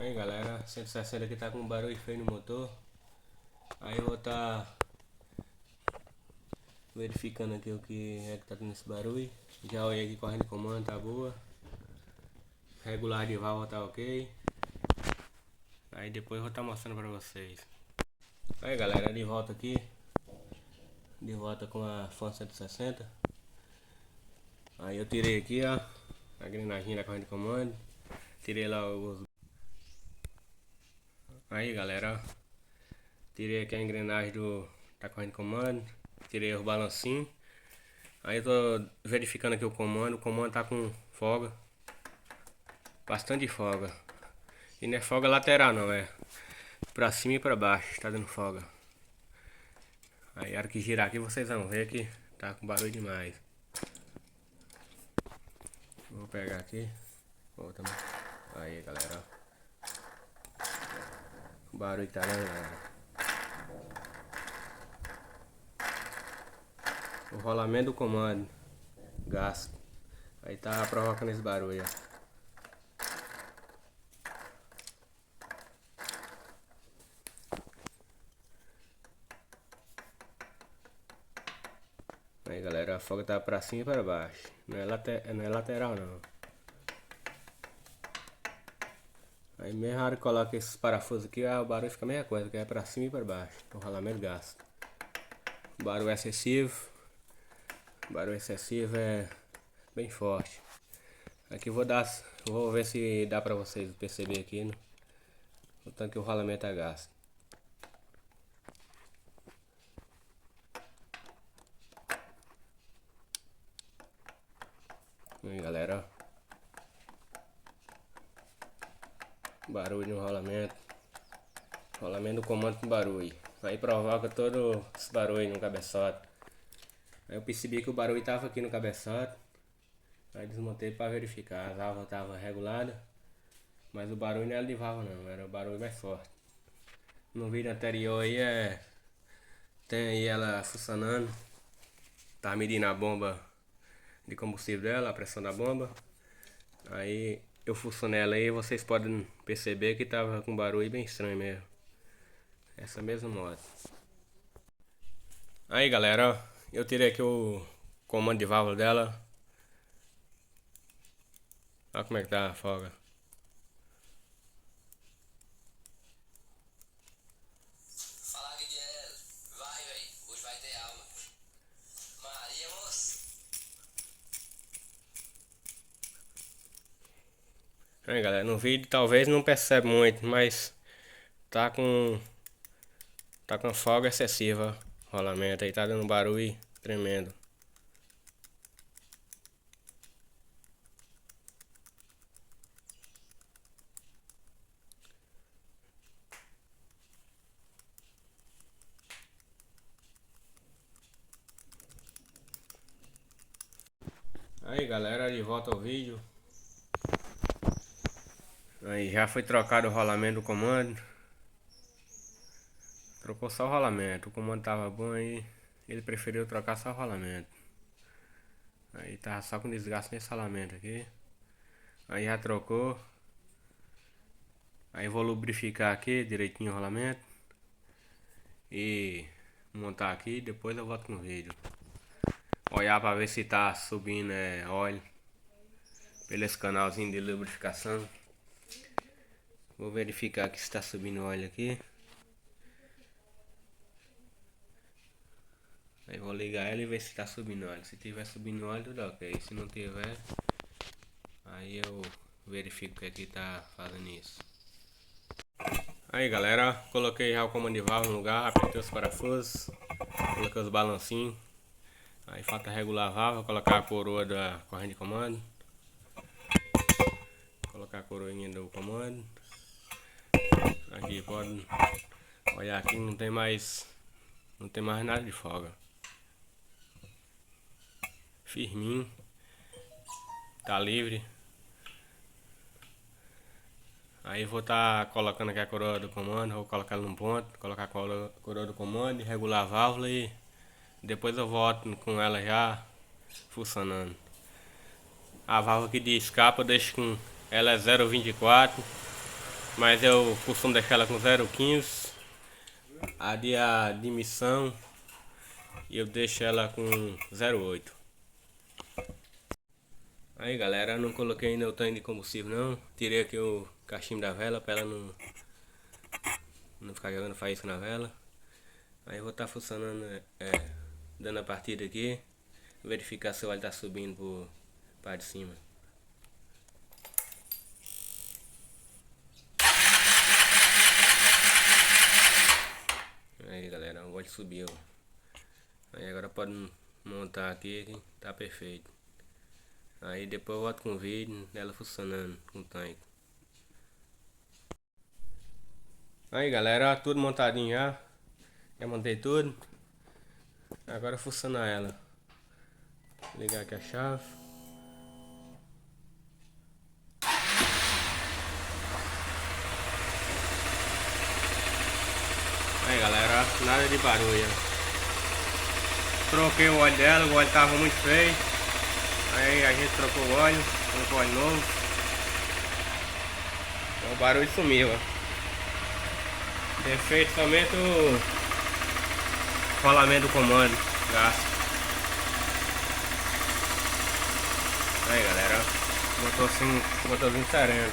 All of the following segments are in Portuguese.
Aí galera, 160 aqui tá com um barulho feio no motor. Aí eu vou tá verificando aqui o que é que tá tendo esse barulho. Já olhei aqui, correndo de comando tá boa. Regular de válvula tá ok. Aí depois eu vou tá mostrando pra vocês. Aí galera, de volta aqui. De volta com a Fan 160. Aí eu tirei aqui, ó, a engrenagem da corrente de comando. Tirei lá os... Aí galera, ó, tirei aqui a engrenagem da corrente de comando. Tirei os balancinhos. Aí eu tô verificando aqui o comando tá com folga. Bastante folga. E não é folga lateral não, é pra cima e pra baixo, tá dando folga. Aí a hora que girar aqui vocês vão ver que tá com barulho demais. Vou pegar aqui. Volta. Aí galera, ó. O barulho tá dando. O rolamento do comando gasto. Aí tá provocando esse barulho, ó. Aí galera, a folga tá pra cima e pra baixo. Não é lateral não. Aí mesmo a hora que coloca esses parafusos aqui, o barulho fica a mesma coisa, que é pra cima e pra baixo. O rolamento gasto. Barulho excessivo. Barulho excessivo é bem forte. Aqui vou ver se dá pra vocês perceber aqui, né? O tanto que o rolamento é gasto. Aí galera, ó. Barulho no rolamento. Rolamento do comando com barulho. Aí provoca todo esse barulho no cabeçote. Aí eu percebi que o barulho tava aqui no cabeçote. Aí desmontei para verificar. A válvula tava regulada. Mas o barulho não era de válvula não, era o barulho mais forte. No vídeo anterior aí tem aí ela funcionando. Tá medindo a bomba de combustível dela, a pressão da bomba. Aí eu funcionei ela aí, vocês podem perceber que tava com barulho bem estranho mesmo. Essa mesma moto. Aí galera, ó, eu tirei aqui o comando de válvula dela. Olha como é que tá a folga. Fala, Guilherme. Vai, velho. Hoje vai ter aula. Maria, moço. Aí galera, no vídeo talvez não percebe muito, mas tá com folga excessiva o rolamento aí, tá dando barulho tremendo. Aí galera, de volta ao vídeo. Aí já foi trocado o rolamento do comando. Trocou só o rolamento, o comando tava bom aí, ele preferiu trocar só o rolamento. Aí tava só com desgaste nesse rolamento aqui. Aí já trocou. Aí vou lubrificar aqui direitinho o rolamento e montar aqui, depois eu volto no vídeo. Olhar para ver se tá subindo óleo pelo esse canalzinho de lubrificação. Vou verificar que está subindo óleo aqui. Aí vou ligar ela e ver se está subindo óleo. Se tiver subindo óleo, tudo ok. Se não tiver, aí eu verifico que aqui tá fazendo isso. Aí galera, coloquei já o comando de válvula no lugar, apertei os parafusos, coloquei os balancinhos. Aí falta regular a válvula, colocar a coroa da corrente de comando. Colocar a coroinha do comando. Aqui pode olhar aqui, não tem mais nada de folga. Firminho. Tá livre. Aí vou estar colocando aqui a coroa do comando, vou colocar ela num ponto, colocar a coroa do comando, regular a válvula e depois eu volto com ela já funcionando. A válvula aqui de escape eu deixo com ela é 0,24. mas eu costumo deixar ela com 0,15. A de admissão eu deixo ela com 0,8. Aí galera, eu não coloquei ainda o tanque de combustível não. Tirei aqui o cachimbo da vela para ela não ficar jogando faísca na vela. Aí eu vou estar funcionando, dando a partida aqui, verificar se o óleo tá subindo por parte de cima. Aí galera, o óleo subiu. Aí agora pode montar aqui que tá perfeito. Aí depois eu volto com o vídeo dela funcionando com o tanque. Aí galera, tudo montadinho já. Já montei tudo. Agora funcionar ela. Ligar aqui a chave. Aí galera, nada de barulho. Troquei o óleo dela, o óleo tava muito feio. Aí a gente trocou o óleo, colocou óleo novo. Então, o barulho sumiu, ó. Defeito somente o rolamento do comando, gasto. Aí galera, motorzinho sereno.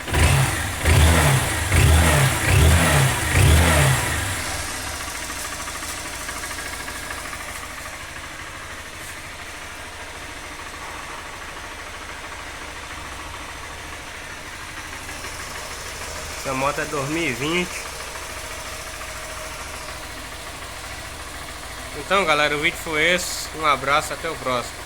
Essa moto é 2020. Então galera, o vídeo foi esse. Um abraço, até o próximo.